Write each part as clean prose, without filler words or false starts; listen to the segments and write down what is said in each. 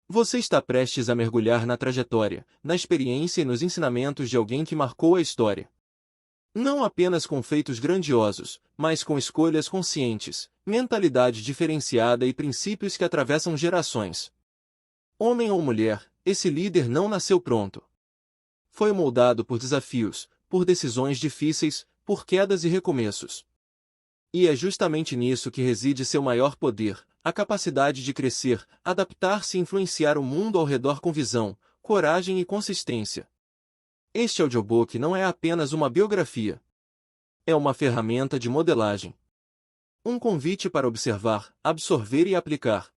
Você está prestes a mergulhar na trajetória, na experiência e nos ensinamentos de alguém que marcou a história. Não apenas com feitos grandiosos, mas com escolhas conscientes, mentalidade diferenciada e princípios que atravessam gerações. Homem ou mulher, esse líder não nasceu pronto. Foi moldado por desafios, por decisões difíceis, por quedas e recomeços. E é justamente nisso que reside seu maior poder, a capacidade de crescer, adaptar-se e influenciar o mundo ao redor com visão, coragem e consistência. Este audiobook não é apenas uma biografia. É uma ferramenta de modelagem. Um convite para observar, absorver e aplicar.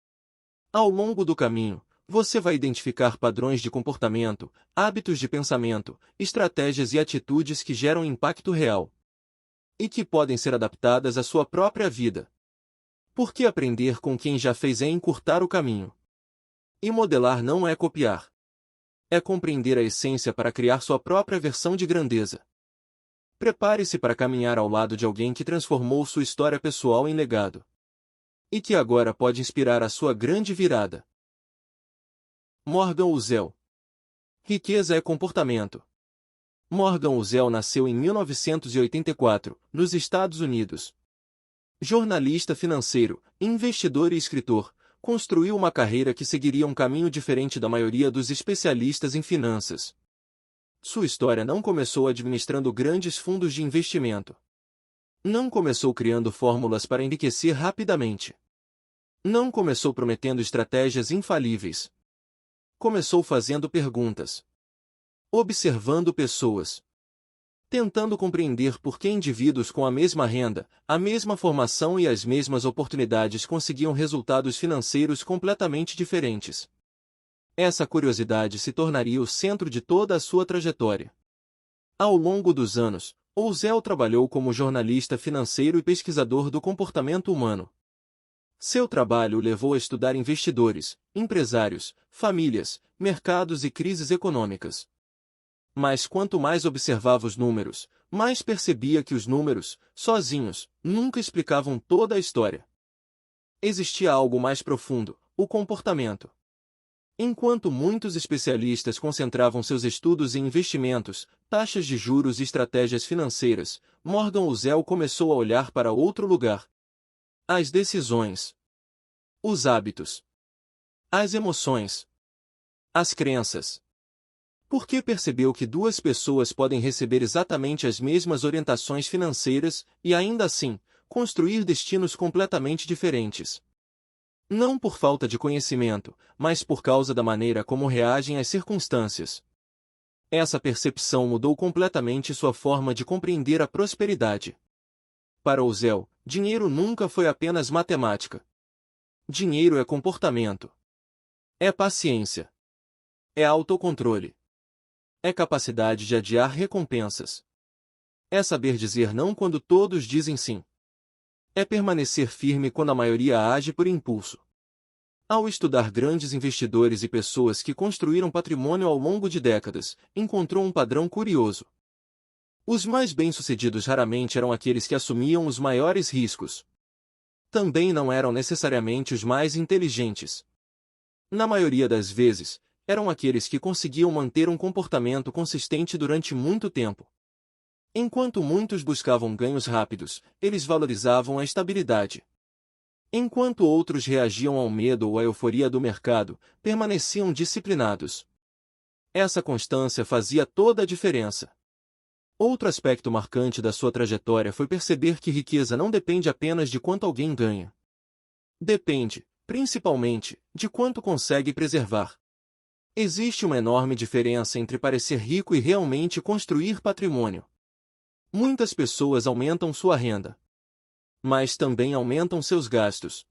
Ao longo do caminho, você vai identificar padrões de comportamento, hábitos de pensamento, estratégias e atitudes que geram impacto real. E que podem ser adaptadas à sua própria vida. Porque aprender com quem já fez é encurtar o caminho. E modelar não é copiar. É compreender a essência para criar sua própria versão de grandeza. Prepare-se para caminhar ao lado de alguém que transformou sua história pessoal em legado. E que agora pode inspirar a sua grande virada. Morgan Housel. Riqueza é comportamento. Morgan Housel nasceu em 1984, nos Estados Unidos. Jornalista financeiro, investidor e escritor, construiu uma carreira que seguiria um caminho diferente da maioria dos especialistas em finanças. Sua história não começou administrando grandes fundos de investimento. Não começou criando fórmulas para enriquecer rapidamente. Não começou prometendo estratégias infalíveis. Começou fazendo perguntas. Observando pessoas. Tentando compreender por que indivíduos com a mesma renda, a mesma formação e as mesmas oportunidades conseguiam resultados financeiros completamente diferentes. Essa curiosidade se tornaria o centro de toda a sua trajetória. Ao longo dos anos, Housel trabalhou como jornalista financeiro e pesquisador do comportamento humano. Seu trabalho o levou a estudar investidores, empresários, famílias, mercados e crises econômicas. Mas quanto mais observava os números, mais percebia que os números, sozinhos, nunca explicavam toda a história. Existia algo mais profundo, o comportamento. Enquanto muitos especialistas concentravam seus estudos em investimentos, taxas de juros e estratégias financeiras, Morgan Housel começou a olhar para outro lugar. As decisões. Os hábitos. As emoções. As crenças. Porque percebeu que duas pessoas podem receber exatamente as mesmas orientações financeiras e, ainda assim, construir destinos completamente diferentes. Não por falta de conhecimento, mas por causa da maneira como reagem às circunstâncias. Essa percepção mudou completamente sua forma de compreender a prosperidade. Para Housel, dinheiro nunca foi apenas matemática. Dinheiro é comportamento. É paciência. É autocontrole. É capacidade de adiar recompensas. É saber dizer não quando todos dizem sim. É permanecer firme quando a maioria age por impulso. Ao estudar grandes investidores e pessoas que construíram patrimônio ao longo de décadas, encontrou um padrão curioso. Os mais bem-sucedidos raramente eram aqueles que assumiam os maiores riscos. Também não eram necessariamente os mais inteligentes. Na maioria das vezes, eram aqueles que conseguiam manter um comportamento consistente durante muito tempo. Enquanto muitos buscavam ganhos rápidos, eles valorizavam a estabilidade. Enquanto outros reagiam ao medo ou à euforia do mercado, permaneciam disciplinados. Essa constância fazia toda a diferença. Outro aspecto marcante da sua trajetória foi perceber que riqueza não depende apenas de quanto alguém ganha. Depende, principalmente, de quanto consegue preservar. Existe uma enorme diferença entre parecer rico e realmente construir patrimônio. Muitas pessoas aumentam sua renda. Mas também aumentam seus gastos.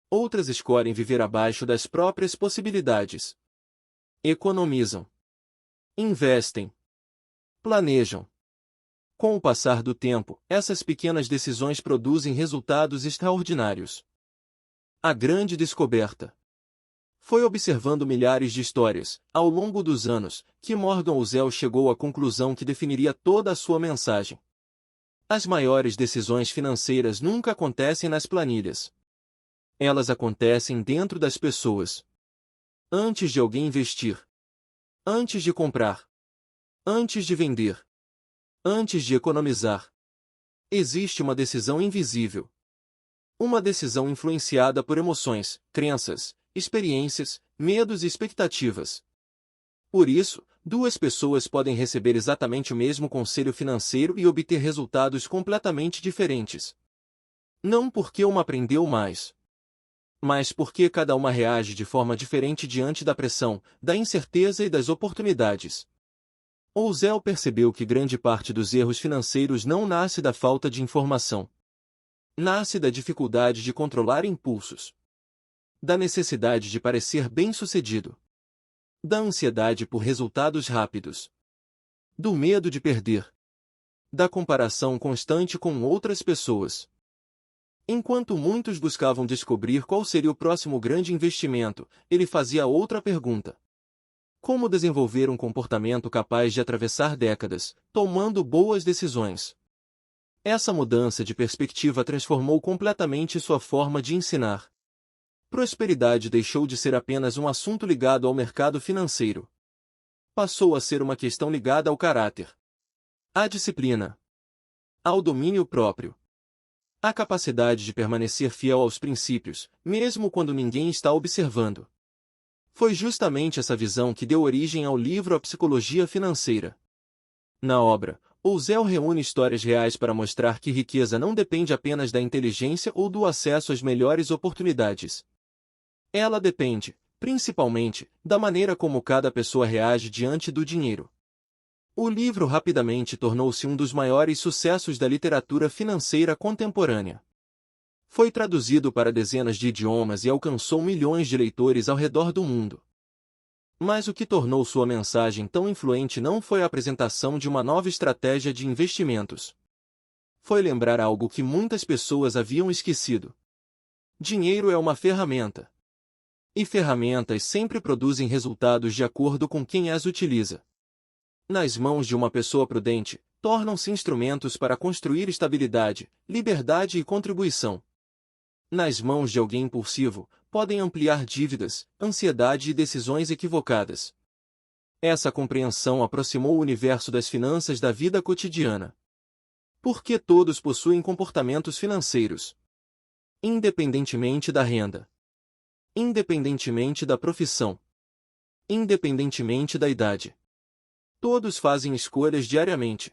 Outras escolhem viver abaixo das próprias possibilidades. Economizam. Investem. Planejam. Com o passar do tempo, essas pequenas decisões produzem resultados extraordinários. A grande descoberta. Foi observando milhares de histórias, ao longo dos anos, que Morgan Housel chegou à conclusão que definiria toda a sua mensagem. As maiores decisões financeiras nunca acontecem nas planilhas. Elas acontecem dentro das pessoas. Antes de alguém investir. Antes de comprar. Antes de vender. Antes de economizar. Existe uma decisão invisível. Uma decisão influenciada por emoções, crenças, experiências, medos e expectativas. Por isso, duas pessoas podem receber exatamente o mesmo conselho financeiro e obter resultados completamente diferentes. Não porque uma aprendeu mais, mas porque cada uma reage de forma diferente diante da pressão, da incerteza e das oportunidades. Ouzel percebeu que grande parte dos erros financeiros não nasce da falta de informação. Nasce da dificuldade de controlar impulsos. Da necessidade de parecer bem-sucedido. Da ansiedade por resultados rápidos. Do medo de perder. Da comparação constante com outras pessoas. Enquanto muitos buscavam descobrir qual seria o próximo grande investimento, ele fazia outra pergunta. Como desenvolver um comportamento capaz de atravessar décadas, tomando boas decisões? Essa mudança de perspectiva transformou completamente sua forma de ensinar. Prosperidade deixou de ser apenas um assunto ligado ao mercado financeiro. Passou a ser uma questão ligada ao caráter, à disciplina, ao domínio próprio, à capacidade de permanecer fiel aos princípios, mesmo quando ninguém está observando. Foi justamente essa visão que deu origem ao livro A Psicologia Financeira. Na obra, Ouzel reúne histórias reais para mostrar que riqueza não depende apenas da inteligência ou do acesso às melhores oportunidades. Ela depende, principalmente, da maneira como cada pessoa reage diante do dinheiro. O livro rapidamente tornou-se um dos maiores sucessos da literatura financeira contemporânea. Foi traduzido para dezenas de idiomas e alcançou milhões de leitores ao redor do mundo. Mas o que tornou sua mensagem tão influente não foi a apresentação de uma nova estratégia de investimentos. Foi lembrar algo que muitas pessoas haviam esquecido. Dinheiro é uma ferramenta. E ferramentas sempre produzem resultados de acordo com quem as utiliza. Nas mãos de uma pessoa prudente, tornam-se instrumentos para construir estabilidade, liberdade e contribuição. Nas mãos de alguém impulsivo, podem ampliar dívidas, ansiedade e decisões equivocadas. Essa compreensão aproximou o universo das finanças da vida cotidiana. Porque todos possuem comportamentos financeiros. Independentemente da renda. Independentemente da profissão. Independentemente da idade. Todos fazem escolhas diariamente.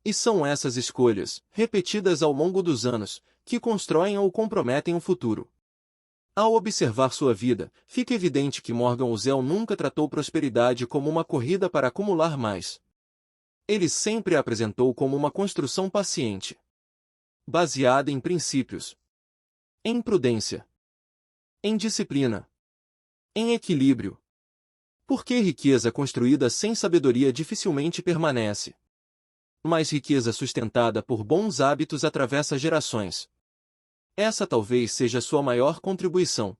E são essas escolhas, repetidas ao longo dos anos, que constroem ou comprometem o futuro. Ao observar sua vida, fica evidente que Morgan Housel nunca tratou prosperidade como uma corrida para acumular mais. Ele sempre a apresentou como uma construção paciente, baseada em princípios, em prudência, em disciplina, em equilíbrio. Porque riqueza construída sem sabedoria dificilmente permanece. Mas riqueza sustentada por bons hábitos atravessa gerações. Essa talvez seja sua maior contribuição.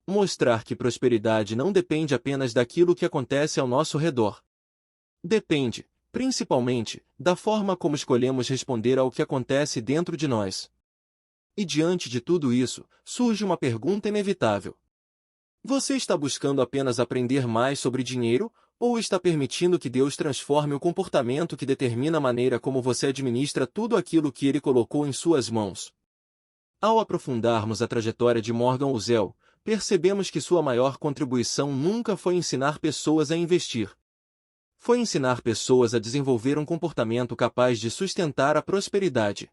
Mostrar que prosperidade não depende apenas daquilo que acontece ao nosso redor. Depende, principalmente, da forma como escolhemos responder ao que acontece dentro de nós. E diante de tudo isso, surge uma pergunta inevitável. Você está buscando apenas aprender mais sobre dinheiro, ou está permitindo que Deus transforme o comportamento que determina a maneira como você administra tudo aquilo que Ele colocou em suas mãos? Ao aprofundarmos a trajetória de Morgan Housel, percebemos que sua maior contribuição nunca foi ensinar pessoas a investir. Foi ensinar pessoas a desenvolver um comportamento capaz de sustentar a prosperidade.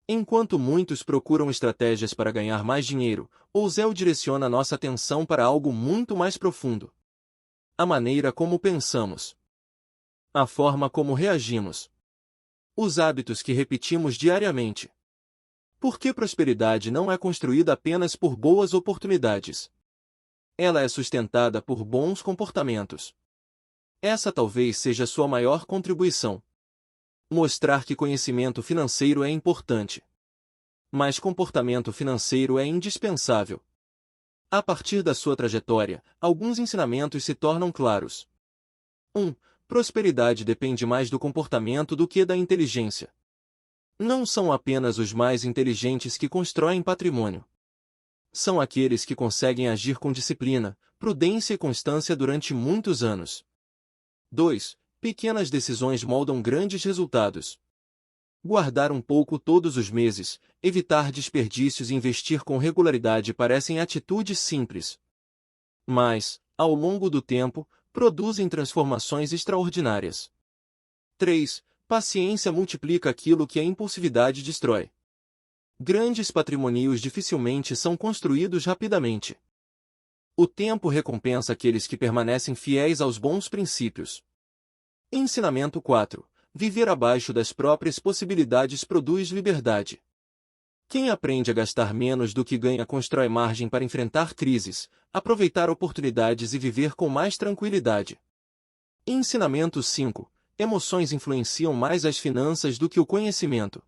Enquanto muitos procuram estratégias para ganhar mais dinheiro, Housel direciona nossa atenção para algo muito mais profundo. A maneira como pensamos. A forma como reagimos. Os hábitos que repetimos diariamente. Porque prosperidade não é construída apenas por boas oportunidades. Ela é sustentada por bons comportamentos. Essa talvez seja sua maior contribuição. Mostrar que conhecimento financeiro é importante. Mas comportamento financeiro é indispensável. A partir da sua trajetória, alguns ensinamentos se tornam claros. 1. Prosperidade depende mais do comportamento do que da inteligência. Não são apenas os mais inteligentes que constroem patrimônio. são aqueles que conseguem agir com disciplina, prudência e constância durante muitos anos. 2. Pequenas decisões moldam grandes resultados. Guardar um pouco todos os meses, evitar desperdícios e investir com regularidade parecem atitudes simples. Mas, ao longo do tempo, produzem transformações extraordinárias. 3. Paciência multiplica aquilo que a impulsividade destrói. Grandes patrimônios dificilmente são construídos rapidamente. O tempo recompensa aqueles que permanecem fiéis aos bons princípios. Ensinamento 4. Viver abaixo das próprias possibilidades produz liberdade. Quem aprende a gastar menos do que ganha constrói margem para enfrentar crises, aproveitar oportunidades e viver com mais tranquilidade. Ensinamento 5. Emoções influenciam mais as finanças do que o conhecimento.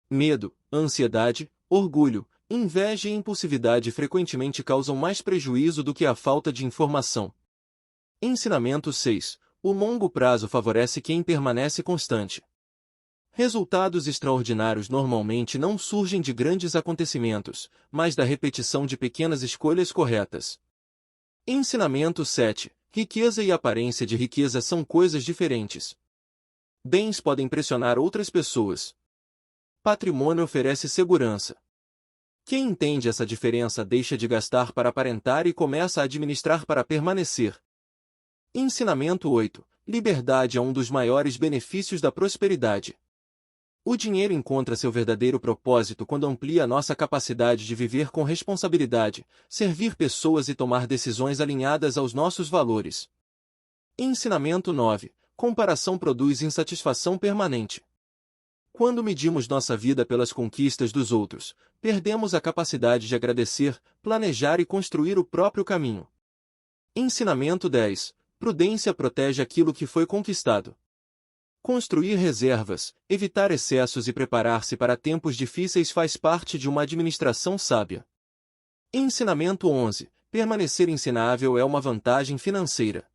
Medo, ansiedade, orgulho, inveja e impulsividade frequentemente causam mais prejuízo do que a falta de informação. Ensinamento 6. O longo prazo favorece quem permanece constante. Resultados extraordinários normalmente não surgem de grandes acontecimentos, mas da repetição de pequenas escolhas corretas. Ensinamento 7. Riqueza e aparência de riqueza são coisas diferentes. Bens podem impressionar outras pessoas. Patrimônio oferece segurança. Quem entende essa diferença deixa de gastar para aparentar e começa a administrar para permanecer. Ensinamento 8. Liberdade é um dos maiores benefícios da prosperidade. O dinheiro encontra seu verdadeiro propósito quando amplia nossa capacidade de viver com responsabilidade, servir pessoas e tomar decisões alinhadas aos nossos valores. Ensinamento 9. Comparação produz insatisfação permanente. Quando medimos nossa vida pelas conquistas dos outros, perdemos a capacidade de agradecer, planejar e construir o próprio caminho. Ensinamento 10. Prudência protege aquilo que foi conquistado. Construir reservas, evitar excessos e preparar-se para tempos difíceis faz parte de uma administração sábia. Ensinamento 11. Permanecer ensinável é uma vantagem financeira.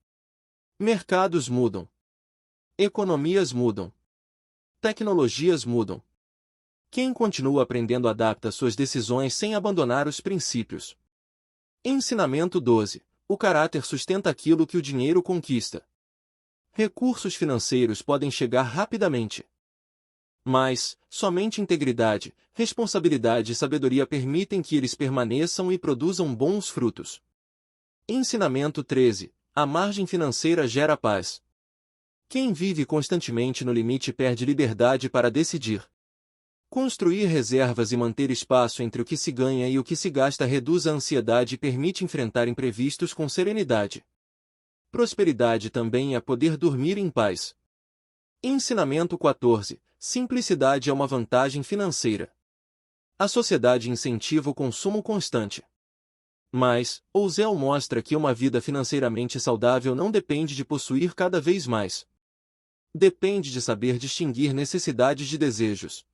Mercados mudam. Economias mudam. Tecnologias mudam. Quem continua aprendendo adapta suas decisões sem abandonar os princípios. Ensinamento 12. O caráter sustenta aquilo que o dinheiro conquista. Recursos financeiros podem chegar rapidamente. Mas, somente integridade, responsabilidade e sabedoria permitem que eles permaneçam e produzam bons frutos. Ensinamento 13. A margem financeira gera paz. Quem vive constantemente no limite perde liberdade para decidir. Construir reservas e manter espaço entre o que se ganha e o que se gasta reduz a ansiedade e permite enfrentar imprevistos com serenidade. Prosperidade também é poder dormir em paz. Ensinamento 14. Simplicidade é uma vantagem financeira. A sociedade incentiva o consumo constante. Mas, Ousel mostra que uma vida financeiramente saudável não depende de possuir cada vez mais. Depende de saber distinguir necessidades de desejos.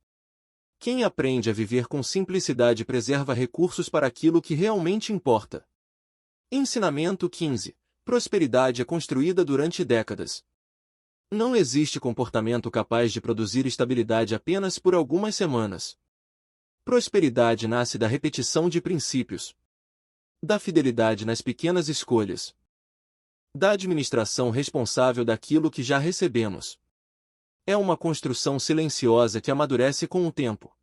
Quem aprende a viver com simplicidade preserva recursos para aquilo que realmente importa. Ensinamento 15. Prosperidade é construída durante décadas. Não existe comportamento capaz de produzir estabilidade apenas por algumas semanas. Prosperidade nasce da repetição de princípios, da fidelidade nas pequenas escolhas, da administração responsável daquilo que já recebemos. É uma construção silenciosa que amadurece com o tempo.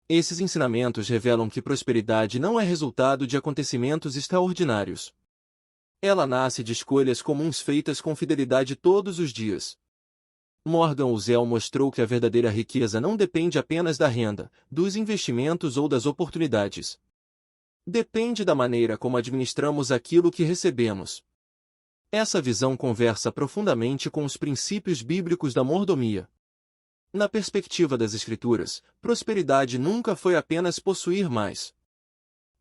Esses ensinamentos revelam que prosperidade não é resultado de acontecimentos extraordinários. Ela nasce de escolhas comuns feitas com fidelidade todos os dias. Morgan Housel mostrou que a verdadeira riqueza não depende apenas da renda, dos investimentos ou das oportunidades. Depende da maneira como administramos aquilo que recebemos. Essa visão conversa profundamente com os princípios bíblicos da mordomia. Na perspectiva das Escrituras, prosperidade nunca foi apenas possuir mais.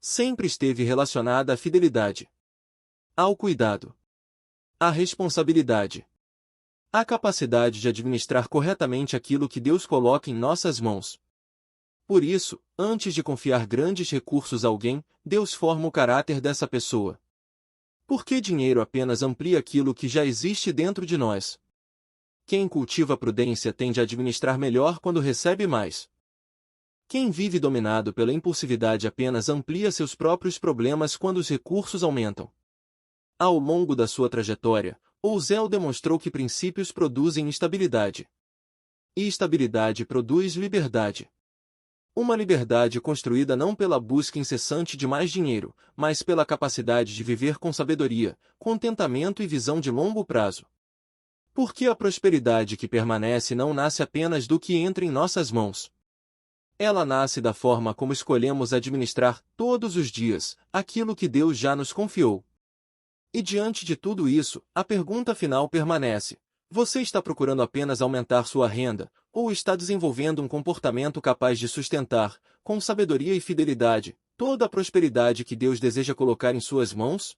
Sempre esteve relacionada à fidelidade, ao cuidado, à responsabilidade, à capacidade de administrar corretamente aquilo que Deus coloca em nossas mãos. Por isso, antes de confiar grandes recursos a alguém, Deus forma o caráter dessa pessoa. Porque dinheiro apenas amplia aquilo que já existe dentro de nós. Quem cultiva a prudência tende a administrar melhor quando recebe mais. Quem vive dominado pela impulsividade apenas amplia seus próprios problemas quando os recursos aumentam. Ao longo da sua trajetória, Ousel demonstrou que princípios produzem estabilidade. E estabilidade produz liberdade. Uma liberdade construída não pela busca incessante de mais dinheiro, mas pela capacidade de viver com sabedoria, contentamento e visão de longo prazo. Porque a prosperidade que permanece não nasce apenas do que entra em nossas mãos. Ela nasce da forma como escolhemos administrar, todos os dias, aquilo que Deus já nos confiou. E diante de tudo isso, a pergunta final permanece: você está procurando apenas aumentar sua renda, ou está desenvolvendo um comportamento capaz de sustentar, com sabedoria e fidelidade, toda a prosperidade que Deus deseja colocar em suas mãos?